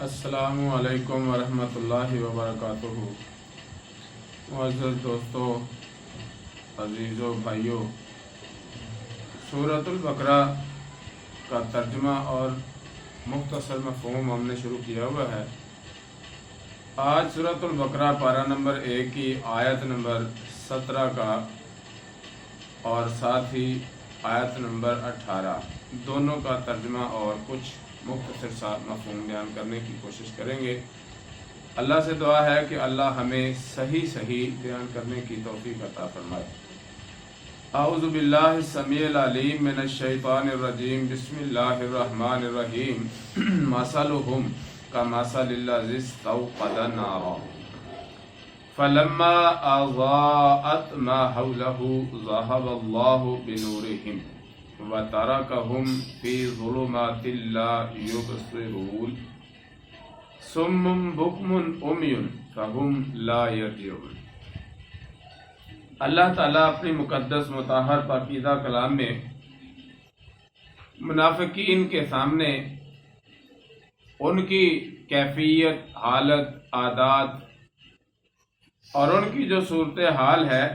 السلام علیکم ورحمۃ اللہ وبرکاتہ۔ معزز دوستو، عزیزو بھائیو، سورۃ البقرہ کا ترجمہ اور مختصر مفہوم ہم نے شروع کیا ہوا ہے۔ آج سورۃ البقرہ پارہ نمبر 1 کی آیت نمبر 17 کا اور ساتھ ہی آیت نمبر 18 دونوں کا ترجمہ اور کچھ مختصر سا مفہوم بیان کرنے کی کوشش کریں گے۔ اللہ سے دعا ہے کہ اللہ ہمیں صحیح بیان کرنے کی توفیق عطا فرمائے۔ اعوذ باللہ السمیع العلیم من الشیطان الرجیم، بسم اللہ الرحمن الرحیم۔ مثلهم کمثل الذی استوقد نارا فلما اضاءت ما حوله ذهب الله بنورهم وَتَرَكَهُمْ فِي ظُلُمَاتٍ لَا يُبْصِرُونَ صُمٌّ بُكْمٌ عُمْيٌ فَهُمْ لَا يَرْجِعُونَ۔ اللہ تعالیٰ اپنی مقدس مطہر پاکیزہ کلام میں منافقین کے سامنے ان کی کیفیت، حالت، عادات اور ان کی جو صورتحال ہے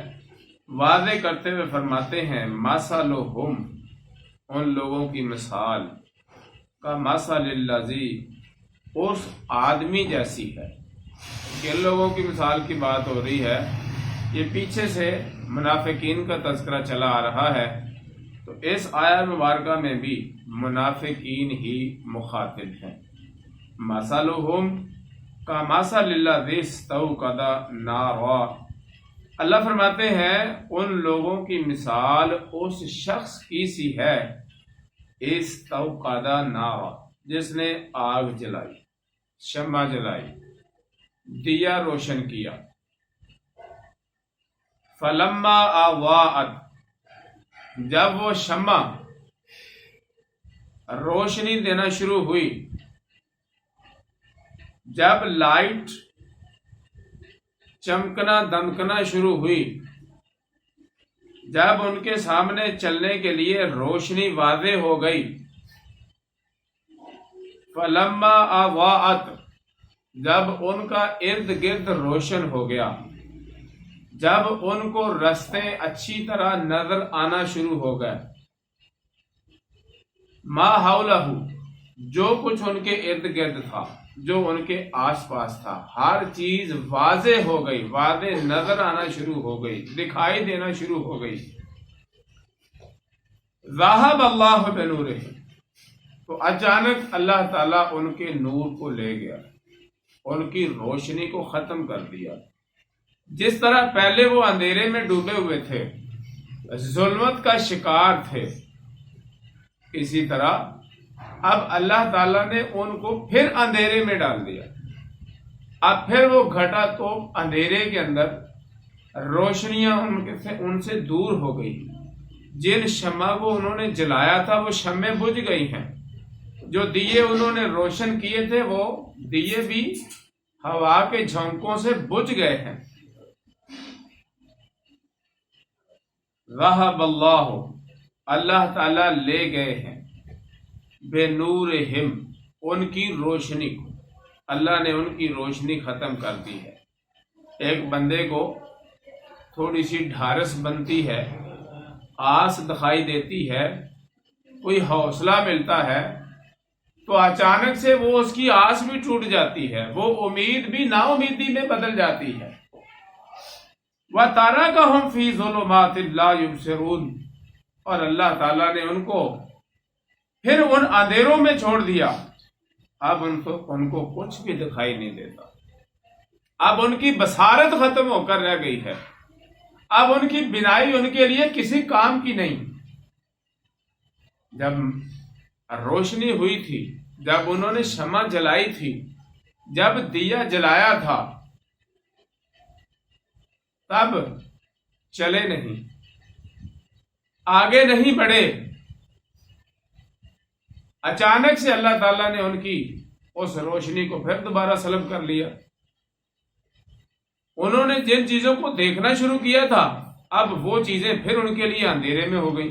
واضح کرتے ہوئے فرماتے ہیں مثلهم، ان لوگوں کی مثال کا مثل الذی، اس آدمی جیسی ہے۔ کن لوگوں کی مثال کی بات ہو رہی ہے؟ یہ پیچھے سے منافقین کا تذکرہ چلا آ رہا ہے، تو اس آیت مبارکہ میں بھی منافقین ہی مخاطب ہیں۔ مثلهم کمثل الذی استوقد نارا، اللہ فرماتے ہیں ان لوگوں کی مثال اس شخص کی سی ہے استوقد نارا، جس نے آگ جلائی، شمع جلائی، دیا روشن کیا۔ فلما اضاءت، جب وہ شمع روشنی دینا شروع ہوئی، جب لائٹ چمکنا دمکنا شروع ہوئی، جب ان کے سامنے چلنے کے لیے روشنی واضح ہو گئی، فلما اضاءت، جب ان کا ارد گرد روشن ہو گیا، جب ان کو راستے اچھی طرح نظر آنا شروع ہو گئے، ما حولہ، جو کچھ ان کے ارد گرد تھا، جو ان کے آس پاس تھا، ہر چیز واضح ہو گئی، واضح نظر آنا شروع ہو گئی، دکھائی دینا شروع ہو گئی۔ ذہب اللہ بنورہم، تو اچانک اللہ تعالیٰ ان کے نور کو لے گیا، ان کی روشنی کو ختم کر دیا۔ جس طرح پہلے وہ اندھیرے میں ڈوبے ہوئے تھے، ظلمت کا شکار تھے، اسی طرح اب اللہ تعالیٰ نے ان کو پھر اندھیرے میں ڈال دیا۔ اب پھر وہ گھٹا تو اندھیرے کے اندر روشنیاں ان سے دور ہو گئی۔ جن شمع کو انہوں نے جلایا تھا وہ شمعیں بجھ گئی ہیں، جو دیے انہوں نے روشن کیے تھے وہ دیے بھی ہوا کے جھونکوں سے بجھ گئے ہیں۔ ذہب اللہ، اللہ تعالیٰ لے گئے ہیں، بے نورہم، ان کی روشنی کو، اللہ نے ان کی روشنی ختم کر دی ہے۔ ایک بندے کو تھوڑی سی ڈھارس بنتی ہے، آس دکھائی دیتی ہے، کوئی حوصلہ ملتا ہے، تو اچانک سے وہ اس کی آس بھی ٹوٹ جاتی ہے، وہ امید بھی نا امیدی میں بدل جاتی ہے۔ وَتَرَكَهُمْ فِي ظُلُمَاتٍ لَا يُبْصِرُونَ، اور اللہ تعالیٰ نے ان کو پھر ان اندھیروں میں چھوڑ دیا، اب ان کو کچھ بھی دکھائی نہیں دیتا، اب ان کی بصارت ختم ہو کر رہ گئی ہے، اب ان کی بینائی ان کے لیے کسی کام کی نہیں۔ جب روشنی ہوئی تھی، جب انہوں نے شمع جلائی تھی، جب دیا جلایا تھا، تب چلے نہیں، آگے نہیں بڑھے۔ اچانک سے اللہ تعالیٰ نے ان کی اس روشنی کو پھر دوبارہ سلب کر لیا۔ انہوں نے جن چیزوں کو دیکھنا شروع کیا تھا، اب وہ چیزیں پھر ان کے لیے اندھیرے میں ہو گئی۔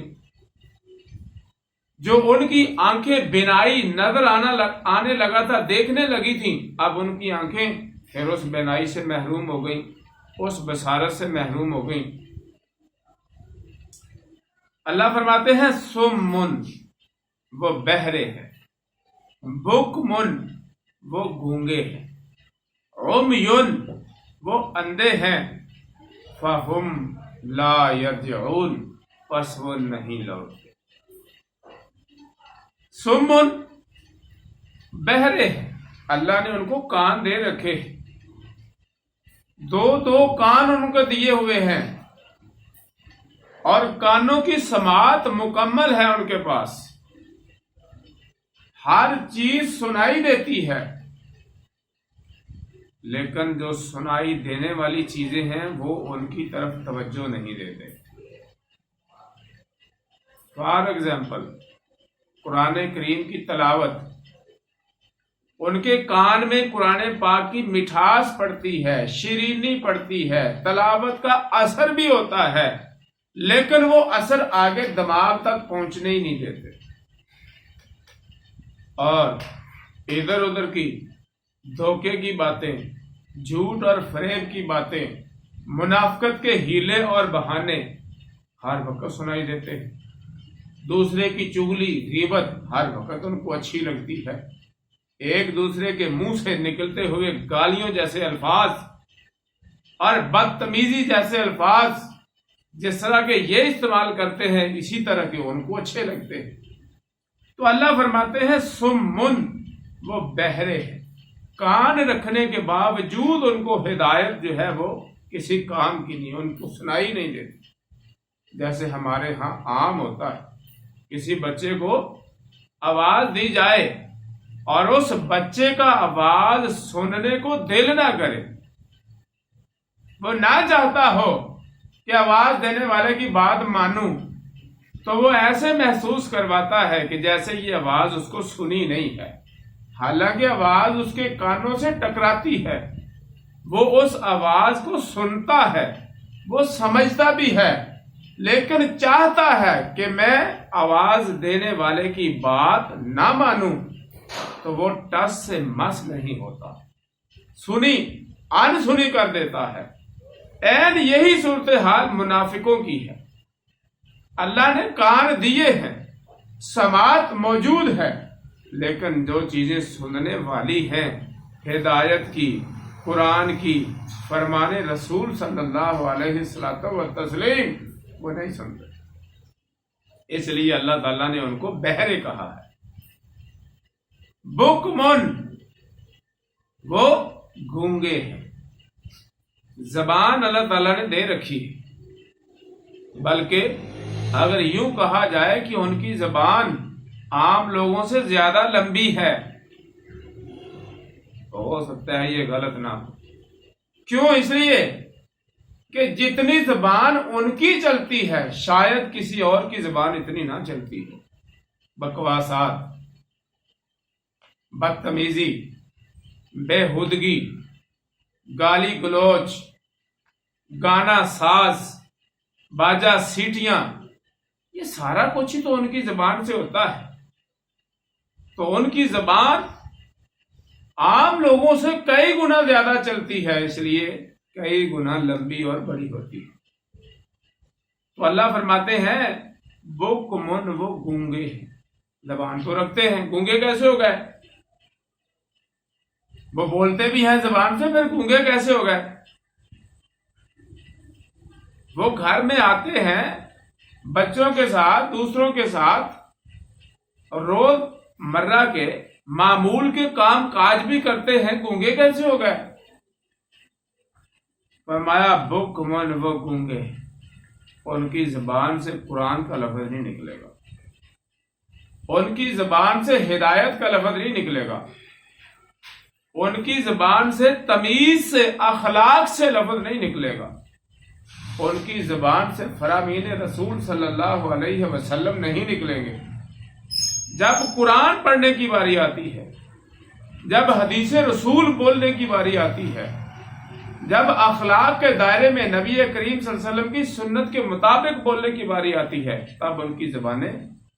جو ان کی آنکھیں بینائی نظر آنے لگا تھا، دیکھنے لگی تھیں، اب ان کی آنکھیں پھر اس بینائی سے محروم ہو گئیں، اس بصارت سے محروم ہو گئیں۔ اللہ فرماتے ہیں سمن، وہ بہرے ہیں، بکمن، وہ گونگے ہیں، عمیٌ، وہ اندھے ہیں، فہم لا یرجعون، پس وہ نہیں لوٹتے۔ سمن، بہرے ہیں، اللہ نے ان کو کان دے رکھے، دو کان ان کو دیے ہوئے ہیں، اور کانوں کی سماعت مکمل ہے ان کے پاس، ہر چیز سنائی دیتی ہے، لیکن جو سنائی دینے والی چیزیں ہیں وہ ان کی طرف توجہ نہیں دیتے۔ فار ایگزامپل، قرآن کریم کی تلاوت، ان کے کان میں قرآن پاک کی مٹھاس پڑتی ہے، شیرینی پڑتی ہے، تلاوت کا اثر بھی ہوتا ہے، لیکن وہ اثر آگے دماغ تک پہنچنے ہی نہیں دیتے، اور ادھر ادھر کی دھوکے کی باتیں، جھوٹ اور فریب کی باتیں، منافقت کے ہیلے اور بہانے ہر وقت سنائی دیتے ہیں، دوسرے کی چغلی غیبت ہر وقت ان کو اچھی لگتی ہے، ایک دوسرے کے منہ سے نکلتے ہوئے گالیوں جیسے الفاظ اور بدتمیزی جیسے الفاظ جس طرح کے یہ استعمال کرتے ہیں، اسی طرح کے ان کو اچھے لگتے ہیں۔ تو اللہ فرماتے ہیں سمن، وہ بہرے ہیں، کان رکھنے کے باوجود ان کو ہدایت جو ہے وہ کسی کام کی نہیں، ان کو سنائی نہیں دیتی۔ جیسے ہمارے ہاں عام ہوتا ہے، کسی بچے کو آواز دی جائے اور اس بچے کا آواز سننے کو دل نہ کرے، وہ نہ چاہتا ہو کہ آواز دینے والے کی بات مانوں، تو وہ ایسے محسوس کرواتا ہے کہ جیسے یہ آواز اس کو سنی نہیں ہے، حالانکہ آواز اس کے کانوں سے ٹکراتی ہے، وہ اس آواز کو سنتا ہے، وہ سمجھتا بھی ہے، لیکن چاہتا ہے کہ میں آواز دینے والے کی بات نہ مانوں، تو وہ ٹس سے مس نہیں ہوتا، سنی ان سنی کر دیتا ہے۔ عین یہی صورتحال منافقوں کی ہے۔ اللہ نے کان دیے ہیں، سماعت موجود ہے، لیکن جو چیزیں سننے والی ہیں ہدایت کی، قرآن کی، فرمان رسول صلی اللہ علیہ وسلم، وہ نہیں سنتے۔ اس لیے اللہ تعالیٰ نے ان کو بہرے کہا ہے۔ بکمن، وہ گونگے ہیں، زبان اللہ تعالیٰ نے دے رکھی ہے، بلکہ اگر یوں کہا جائے کہ ان کی زبان عام لوگوں سے زیادہ لمبی ہے تو ہو سکتا ہے یہ غلط نہ ہو۔ کیوں؟ اس لیے کہ جتنی زبان ان کی چلتی ہے شاید کسی اور کی زبان اتنی نہ چلتی ہو۔ بکواسات، بدتمیزی، بےہودگی، گالی گلوچ، گانا ساز، باجا سیٹیاں، یہ سارا کچھ ہی تو ان کی زبان سے ہوتا ہے۔ تو ان کی زبان عام لوگوں سے کئی گنا زیادہ چلتی ہے، اس لیے کئی گنا لمبی اور بڑی ہوتی ہے۔ تو اللہ فرماتے ہیں بکمن، وہ گونگے ہیں، زبان تو رکھتے ہیں، گونگے کیسے ہو گئے؟ وہ بولتے بھی ہیں زبان سے، پھر گونگے کیسے ہو گئے؟ وہ گھر میں آتے ہیں بچوں کے ساتھ، دوسروں کے ساتھ، روز مرہ کے معمول کے کام کاج بھی کرتے ہیں، گونگے کیسے ہو گئے؟ فرمایا بکمن، وہ گونگے، ان کی زبان سے قرآن کا لفظ نہیں نکلے گا، ان کی زبان سے ہدایت کا لفظ نہیں نکلے گا، ان کی زبان سے تمیز سے، اخلاق سے لفظ نہیں نکلے گا، ان کی زبان سے فرامین رسول صلی اللہ علیہ وسلم نہیں نکلیں گے۔ جب قرآن پڑھنے کی باری آتی ہے، جب حدیث رسول بولنے کی باری آتی ہے، جب اخلاق کے دائرے میں نبی کریم صلی اللہ علیہ وسلم کی سنت کے مطابق بولنے کی باری آتی ہے، تب ان کی زبانیں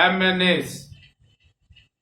MNAs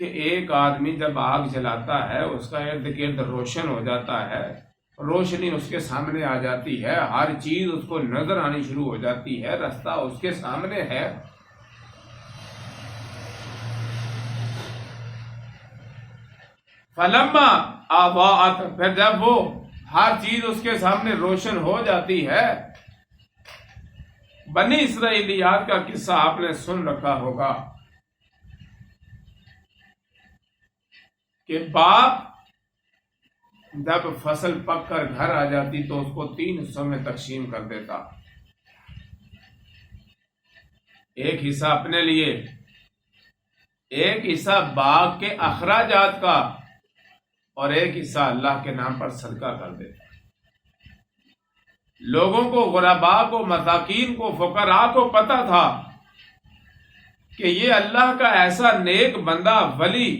کہ ایک آدمی جب آگ جلاتا ہے اس کا ارد گرد روشن ہو جاتا ہے، روشنی اس کے سامنے آ جاتی ہے، ہر چیز اس کو نظر آنی شروع ہو جاتی ہے، راستہ اس کے سامنے ہے۔ فلما اضاءت، پھر جب وہ ہر چیز اس کے سامنے روشن ہو جاتی ہے۔ بنی اسرائیلیات کا قصہ آپ نے سن رکھا ہوگا کہ باپ جب فصل پک کر گھر آ جاتی تو اس کو 3 حصوں میں تقسیم کر دیتا، ایک حصہ اپنے لیے، ایک حصہ باغ کے اخراجات کا، اور ایک حصہ اللہ کے نام پر صدقہ کر دیتا۔ لوگوں کو، غرباء کو، مساکین کو، فقراء کو پتا تھا کہ یہ اللہ کا ایسا نیک بندہ، ولی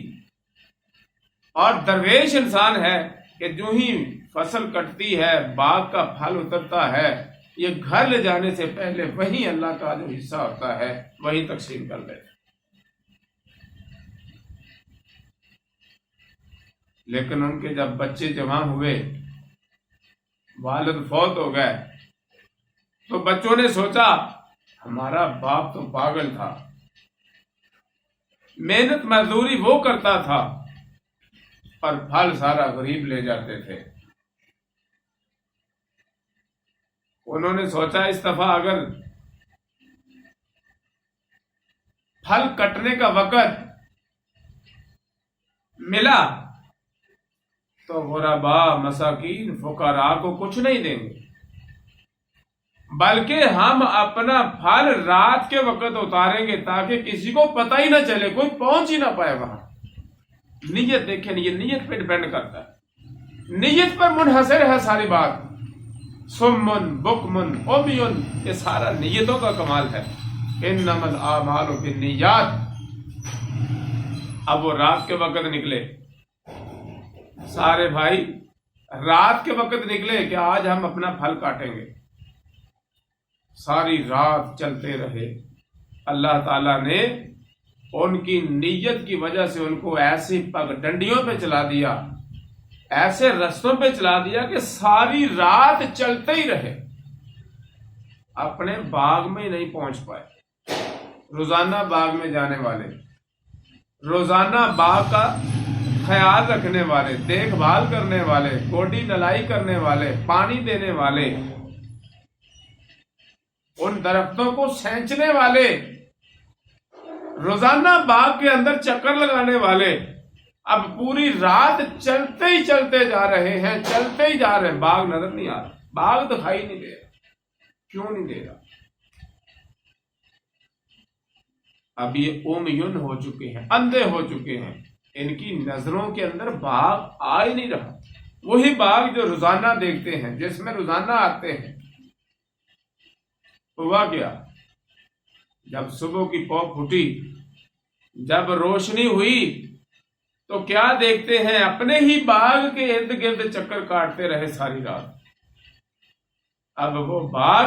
اور درویش انسان ہے کہ جو ہی فصل کٹتی ہے، باغ کا پھل اترتا ہے، یہ گھر لے جانے سے پہلے وہی اللہ کا جو حصہ ہوتا ہے وہی تقسیم کر دیتا۔ لیکن ان کے جب بچے جوان ہوئے، والد فوت ہو گئے، تو بچوں نے سوچا ہمارا باپ تو پاگل تھا، محنت مزدوری وہ کرتا تھا اور پھل سارا غریب لے جاتے تھے۔ انہوں نے سوچا اس دفعہ اگر پھل کٹنے کا وقت ملا تو غرباء، مساکین، فقراء کو کچھ نہیں دیں گے، بلکہ ہم اپنا پھل رات کے وقت اتاریں گے تاکہ کسی کو پتہ ہی نہ چلے، کوئی پہنچ ہی نہ پائے وہاں۔ نیت دیکھیں، یہ نیت پہ ڈیپینڈ کرتا ہے، نیت پر منحصر ہے ساری بات۔ سمن بکمن عمیٌ، یہ سارا نیتوں کا کمال ہے۔ انما الاعمال بالنیات۔ اب وہ رات کے وقت نکلے، سارے بھائی رات کے وقت نکلے کہ آج ہم اپنا پھل کاٹیں گے۔ ساری رات چلتے رہے۔ اللہ تعالیٰ نے ان کی نیت کی وجہ سے ان کو ایسی پگ ڈنڈیوں پہ چلا دیا، ایسے رستوں پہ چلا دیا کہ ساری رات چلتے ہی رہے، اپنے باغ میں نہیں پہنچ پائے۔ روزانہ باغ میں جانے والے، روزانہ باغ کا خیال رکھنے والے، دیکھ بھال کرنے والے، گوڈی نلائی کرنے والے، پانی دینے والے، ان درختوں کو سینچنے والے، روزانہ باغ کے اندر چکر لگانے والے، اب پوری رات چلتے ہی چلتے جا رہے ہیں، چلتے ہی جا رہے ہیں، باغ نظر نہیں آ رہا، باغ دکھائی نہیں دے رہا۔ کیوں نہیں دے رہا؟ اب یہ عمیٌ ہو چکے ہیں، اندھے ہو چکے ہیں، ان کی نظروں کے اندر باغ آ ہی نہیں رہا۔ وہی باغ جو روزانہ دیکھتے ہیں، جس میں روزانہ آتے ہیں۔ ہوا کیا؟ جب صبح کی پو پھوٹی، جب روشنی ہوئی تو کیا دیکھتے ہیں؟ اپنے ہی باغ کے ارد گرد چکر کاٹتے رہے ساری رات۔ اب وہ باغ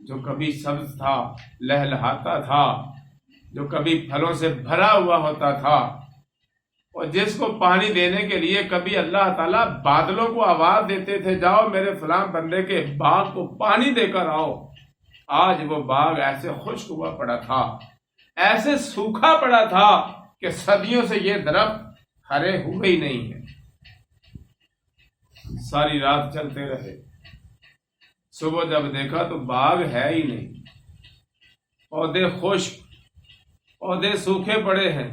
جو کبھی سبز تھا، لہلہاتا تھا، جو کبھی پھلوں سے بھرا ہوا ہوتا تھا، اور جس کو پانی دینے کے لیے کبھی اللہ تعالیٰ بادلوں کو آواز دیتے تھے، جاؤ میرے فلاں بندے کے باغ کو پانی دے کر آؤ، آج وہ باغ ایسے خشک ہوا پڑا تھا، ایسے سوکھا پڑا تھا کہ صدیوں سے یہ درخت ہرے ہوئے ہی نہیں ہے۔ ساری رات چلتے رہے، صبح جب دیکھا تو باغ ہے ہی نہیں، پودے خشک، پودے سوکھے پڑے ہیں،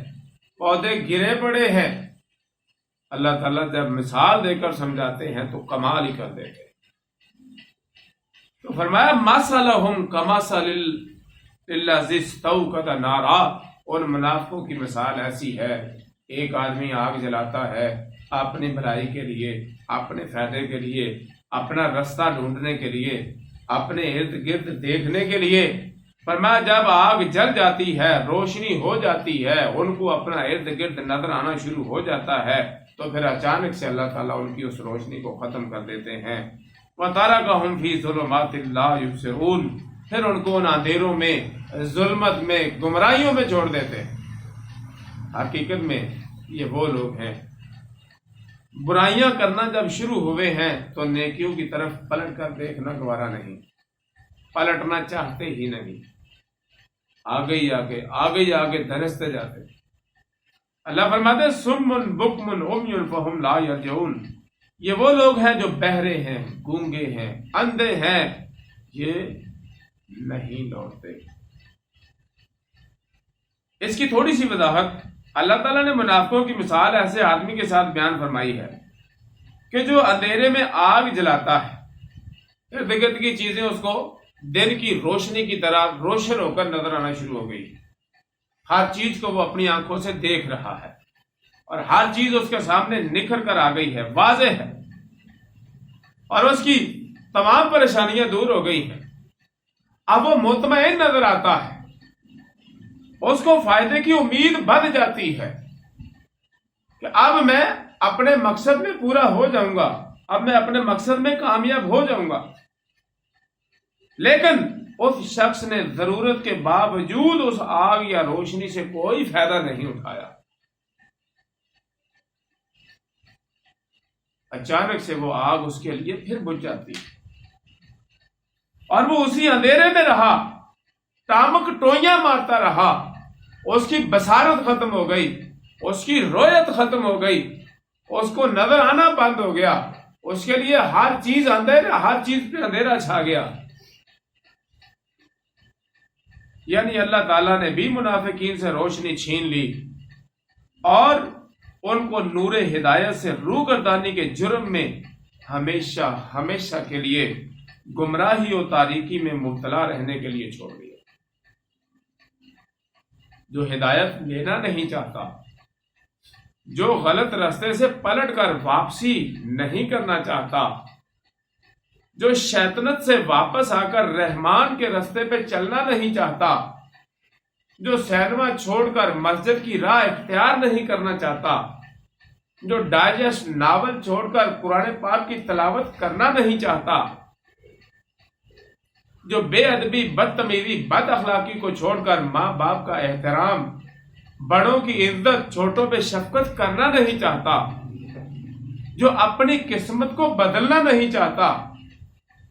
پودے گرے پڑے ہیں۔ اللہ تعالیٰ جب مثال دے کر سمجھاتے ہیں تو کمال ہی کر دیتے ہیں۔ تو فرمایا مثلہم کمثل الذی استوقد نارا، ان منافقوں کی مثال ایسی ہے، ایک آدمی آگ جلاتا ہے اپنی بھلائی کے لیے، اپنے فائدے کے لیے، اپنا رستہ ڈھونڈنے کے لیے، اپنے ارد گرد دیکھنے کے لیے۔ فرمایا جب آگ جل جاتی ہے، روشنی ہو جاتی ہے، ان کو اپنا ارد گرد نظر آنا شروع ہو جاتا ہے، تو پھر اچانک سے اللہ تعالیٰ ان کی اس روشنی کو ختم کر دیتے ہیں۔ وَتَرَكَهُمْ فِي ظُلُمَاتٍ لَا يُبْصِرُونَ، پھر ان کو ان اندھیروں میں، ظلمت میں، گمراہیوں میں چھوڑ دیتے ہیں۔ حقیقت میں یہ وہ لوگ ہیں برائیاں کرنا جب شروع ہوئے ہیں تو نیکیوں کی طرف پلٹ کر دیکھنا گوارا نہیں، پلٹنا چاہتے ہی نہیں، آگے ہی آگے آگے ہی آگے دھنستے جاتے۔ اللہ فرماتے سمن بکمن عمی فہم لا یرجعون، یہ وہ لوگ ہیں جو بہرے ہیں، گونگے ہیں، اندھے ہیں، یہ نہیں لوٹتے۔ اس کی تھوڑی سی وضاحت اللہ تعالیٰ نے منافقوں کی مثال ایسے آدمی کے ساتھ بیان فرمائی ہے کہ جو اندھیرے میں آگ جلاتا ہے، ارد گرد کی چیزیں اس کو دن کی روشنی کی طرح روشن ہو کر نظر آنا شروع ہو گئی، ہر چیز کو وہ اپنی آنکھوں سے دیکھ رہا ہے اور ہر چیز اس کے سامنے نکھر کر آ گئی ہے، واضح ہے، اور اس کی تمام پریشانیاں دور ہو گئی ہیں۔ اب وہ مطمئن نظر آتا ہے، اس کو فائدے کی امید بڑھ جاتی ہے کہ اب میں اپنے مقصد میں پورا ہو جاؤں گا، اب میں اپنے مقصد میں کامیاب ہو جاؤں گا۔ لیکن اس شخص نے ضرورت کے باوجود اس آگ یا روشنی سے کوئی فائدہ نہیں اٹھایا، اچانک سے وہ آگ اس کے لیے پھر بجھ جاتی اور وہ اسی اندھیرے میں رہا، ٹامک ٹوئیاں مارتا رہا، اس کی بصارت ختم ہو گئی، اس کی رویت ختم ہو گئی، اس کو نظر آنا بند ہو گیا، اس کے لیے ہر چیز اندھیرا، ہر چیز پہ اندھیرا چھا گیا۔ یعنی اللہ تعالیٰ نے بھی منافقین سے روشنی چھین لی اور ان کو نور ہدایت سے روگردانی کے جرم میں ہمیشہ ہمیشہ کے لیے گمراہی و تاریکی میں مبتلا رہنے کے لیے چھوڑ دیا۔ جو ہدایت لینا نہیں چاہتا، جو غلط راستے سے پلٹ کر واپسی نہیں کرنا چاہتا، جو شیطنت سے واپس آ کر رحمان کے راستے پہ چلنا نہیں چاہتا، جو سینما چھوڑ کر مسجد کی راہ اختیار نہیں کرنا چاہتا، جو ڈائجسٹ ناول چھوڑ کر قرآن پاک کی تلاوت کرنا نہیں چاہتا، جو بے ادبی، بدتمیزی، بد اخلاقی کو چھوڑ کر ماں باپ کا احترام، بڑوں کی عزت، چھوٹوں پہ شفقت کرنا نہیں چاہتا، جو اپنی قسمت کو بدلنا نہیں چاہتا،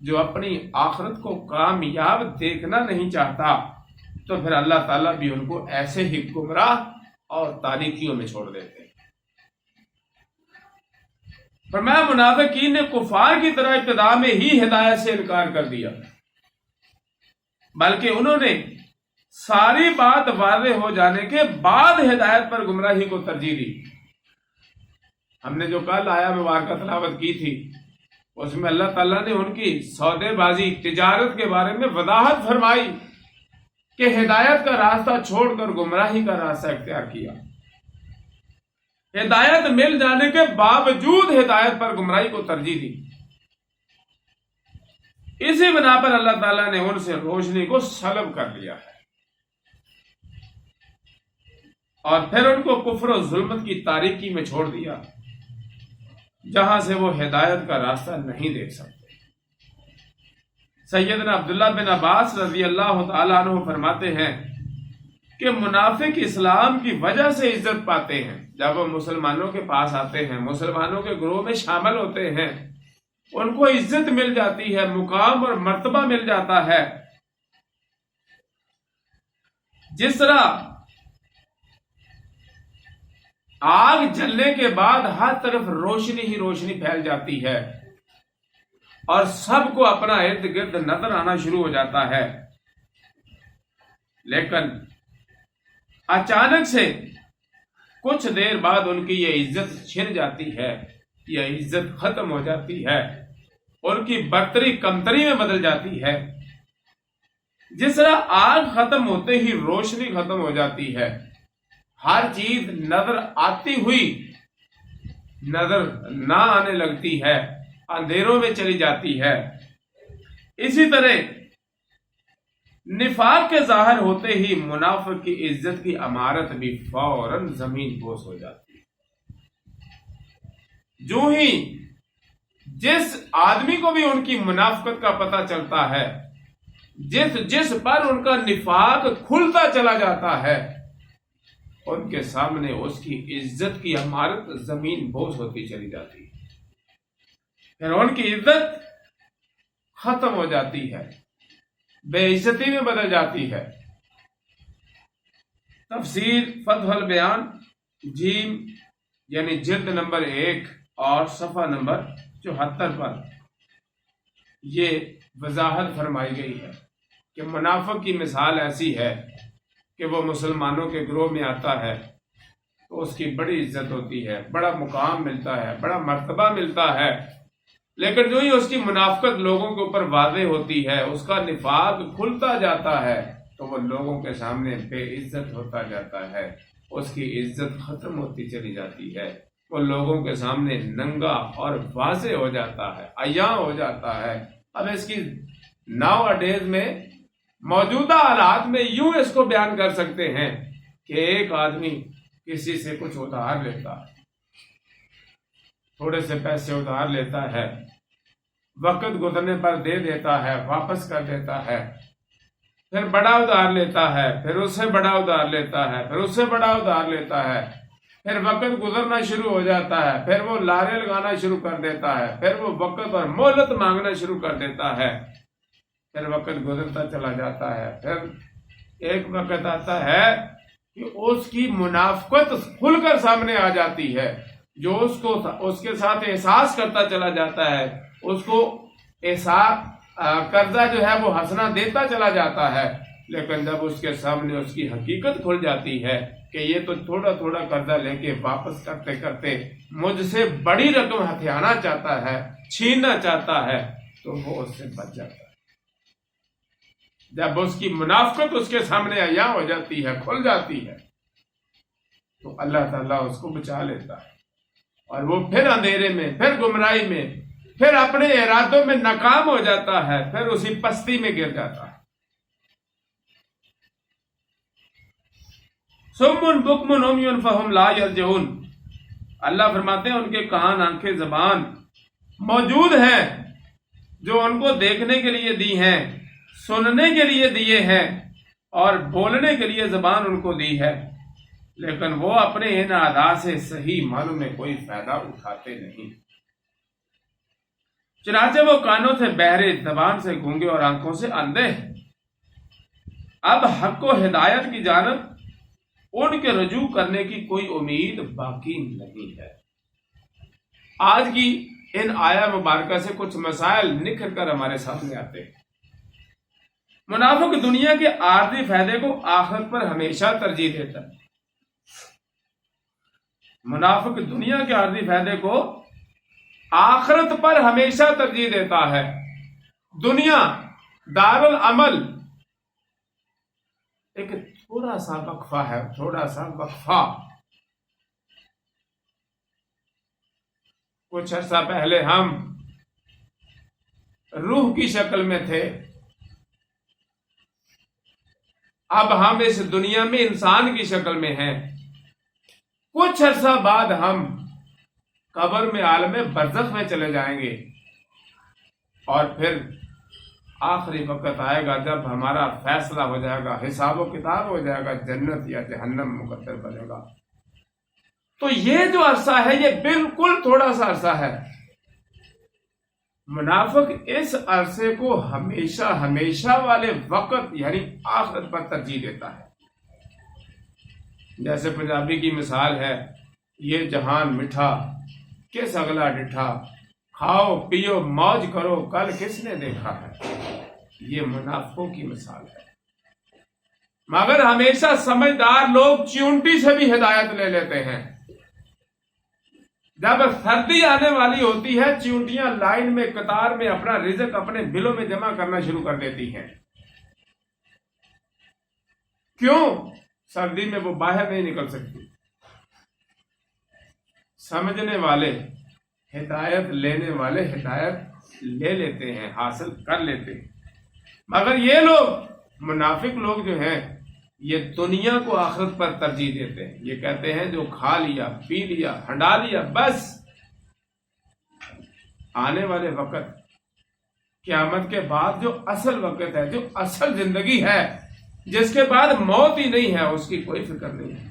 جو اپنی آخرت کو کامیاب دیکھنا نہیں چاہتا، تو پھر اللہ تعالیٰ بھی ان کو ایسے ہی گمراہ اور تاریکیوں میں چھوڑ دیتے ہیں۔ فرمایا منافقین نے کفار کی طرح ابتدا میں ہی ہدایت سے انکار کر دیا، بلکہ انہوں نے ساری بات واضح ہو جانے کے بعد ہدایت پر گمراہی کو ترجیح دی۔ ہم نے جو کل آیا مبارکہ تلاوت کی تھی، اس میں اللہ تعالیٰ نے ان کی سودے بازی، تجارت کے بارے میں وضاحت فرمائی کہ ہدایت کا راستہ چھوڑ کر گمراہی کا راستہ اختیار کیا، ہدایت مل جانے کے باوجود ہدایت پر گمراہی کو ترجیح دی۔ اسی بنا پر اللہ تعالیٰ نے ان سے روشنی کو سلب کر لیا ہے اور پھر ان کو کفر و ظلمت کی تاریکی میں چھوڑ دیا، جہاں سے وہ ہدایت کا راستہ نہیں دیکھ سکتے۔ سیدنا عبداللہ بن عباس رضی اللہ تعالیٰ عنہ فرماتے ہیں کہ منافق اسلام کی وجہ سے عزت پاتے ہیں، جب وہ مسلمانوں کے پاس آتے ہیں، مسلمانوں کے گروہ میں شامل ہوتے ہیں، ان کو عزت مل جاتی ہے، مقام اور مرتبہ مل جاتا ہے۔ جس طرح آگ جلنے کے بعد ہر طرف روشنی ہی روشنی پھیل جاتی ہے اور سب کو اپنا ارد گرد نظر آنا شروع ہو جاتا ہے، لیکن اچانک سے کچھ دیر بعد ان کی یہ عزت چھن جاتی ہے، یہ عزت ختم ہو جاتی ہے، ان کی برتری کمتری میں بدل جاتی ہے۔ جس طرح آگ ختم ہوتے ہی روشنی ختم ہو جاتی ہے، ہر چیز نظر آتی ہوئی نظر نہ آنے لگتی ہے، اندھیروں میں چلی جاتی ہے، اسی طرح نفاق کے ظاہر ہوتے ہی منافق کی عزت کی عمارت بھی فوراً زمین بوس ہو جاتی ہے۔ جو ہی جس آدمی کو بھی ان کی منافقت کا پتہ چلتا ہے، جس پر ان کا نفاق کھلتا چلا جاتا ہے، ان کے سامنے اس کی عزت کی عمارت زمین بوس ہوتی چلی جاتی ہے، پھر ان کی عزت ختم ہو جاتی ہے، بے عزتی میں بدل جاتی ہے۔ تفسیر فتح البیان جیم یعنی جلد نمبر 1 اور صفحہ نمبر 74 پر یہ وضاحت فرمائی گئی ہے کہ منافق کی مثال ایسی ہے کہ وہ مسلمانوں کے گروہ میں آتا ہے تو اس کی بڑی عزت ہوتی ہے، بڑا مقام ملتا ہے، بڑا مرتبہ ملتا ہے، لیکن جو ہی اس کی منافقت لوگوں کے اوپر واضح ہوتی ہے، اس کا نفاق کھلتا جاتا ہے تو وہ لوگوں کے سامنے بے عزت ہوتا جاتا ہے، اس کی عزت ختم ہوتی چلی جاتی ہے، وہ لوگوں کے سامنے ننگا اور واضح ہو جاتا ہے، عیاں ہو جاتا ہے۔ اب اس کی ناؤ اڈیز میں موجودہ حالات میں یوں اس کو بیان کر سکتے ہیں کہ ایک آدمی کسی سے کچھ ادھار لیتا ہے، تھوڑے سے پیسے ادھار لیتا ہے، وقت گزرنے پر دے دیتا ہے، واپس کر دیتا ہے، پھر بڑا ادھار لیتا ہے، پھر اس سے بڑا ادھار لیتا ہے، پھر اس سے بڑا ادھار لیتا ہے، پھر وقت گزرنا شروع ہو جاتا ہے، پھر وہ لارے لگانا شروع کر دیتا ہے، پھر وہ وقت اور مہلت مانگنا شروع کر دیتا ہے، پھر وقت گزرتا چلا جاتا ہے، پھر ایک وقت آتا ہے کہ اس کی منافقت کھل کر سامنے آ جاتی ہے، جو اس کے ساتھ احساس کرتا چلا جاتا ہے، اس کو احساس قرضہ جو ہے وہ ہنسنا دیتا چلا جاتا ہے، لیکن جب اس کے سامنے اس کی حقیقت کھل جاتی ہے کہ یہ تو تھوڑا تھوڑا قرضہ لے کے واپس کرتے کرتے مجھ سے بڑی رقم ہتھیانا چاہتا ہے، چھیننا چاہتا ہے، تو وہ اس سے بچ جاتا ہے۔ جب اس کی منافقت اس کے سامنے عیاں ہو جاتی ہے، کھل جاتی ہے، تو اللہ تعالیٰ اس کو بچا لیتا ہے، اور وہ پھر اندھیرے میں، پھر گمراہی میں، پھر اپنے ارادوں میں ناکام ہو جاتا ہے، پھر اسی پستی میں گر جاتا ہے۔ سمن بکمن عمی فہم لا یرجعون، اللہ فرماتے ہیں ان کے کان، آنکھیں، زبان موجود ہیں جو ان کو دیکھنے کے لیے دی ہیں، سننے کے لیے دیے ہیں، اور بولنے کے لیے زبان ان کو دی ہے، لیکن وہ اپنے ان اعضاء سے صحیح معنوں میں کوئی فائدہ اٹھاتے نہیں۔ چنانچہ وہ کانوں سے بہرے، زبان سے گونگے اور آنکھوں سے اندھے ہیں۔ اب حق و ہدایت کی جانب ان کے رجوع کرنے کی کوئی امید باقی نہیں ہے۔ آج کی ان آیا مبارکہ سے کچھ مسائل نکھر کر ہمارے سامنے آتے ہیں۔ منافق دنیا کے عارضی فائدے کو آخرت پر ہمیشہ ترجیح دیتا ہے۔ منافق دنیا کے عارضی فائدے کو آخرت پر ہمیشہ ترجیح دیتا ہے۔ دنیا دار العمل ایک تھوڑا سا وقفہ ہے، تھوڑا سا وقفہ۔ کچھ عرصہ پہلے ہم روح کی شکل میں تھے، اب ہم اس دنیا میں انسان کی شکل میں ہیں، کچھ عرصہ بعد ہم قبر میں عالم برزخ میں چلے جائیں گے، اور پھر آخری وقت آئے گا جب ہمارا فیصلہ ہو جائے گا، حساب و کتاب ہو جائے گا، جنت یا جہنم مقدر بنے گا۔ تو یہ جو عرصہ ہے یہ بالکل تھوڑا سا عرصہ ہے۔ منافق اس عرصے کو ہمیشہ ہمیشہ والے وقت یعنی آخرت پر ترجیح دیتا ہے۔ جیسے پنجابی کی مثال ہے، یہ جہان مٹھا کس اگلا ڈٹھا، کھاؤ پیو موج کرو کل کس نے دیکھا ہے۔ یہ منافقوں کی مثال ہے۔ مگر ہمیشہ سمجھدار لوگ چیونٹی سے بھی ہدایت لے لیتے ہیں۔ جب سردی آنے والی ہوتی ہے، چیونٹیاں لائن میں قطار میں اپنا رزق اپنے بلوں میں جمع کرنا شروع کر دیتی ہیں۔ کیوں؟ سردی میں وہ باہر نہیں نکل سکتی۔ سمجھنے والے، ہدایت لینے والے ہدایت لے لیتے ہیں، حاصل کر لیتے ہیں، مگر یہ لوگ منافق لوگ جو ہیں یہ دنیا کو آخرت پر ترجیح دیتے ہیں۔ یہ کہتے ہیں جو کھا لیا، پی لیا، ہنڈا لیا، بس آنے والے وقت، قیامت کے بعد جو اصل وقت ہے، جو اصل زندگی ہے، جس کے بعد موت ہی نہیں ہے، اس کی کوئی فکر نہیں ہے۔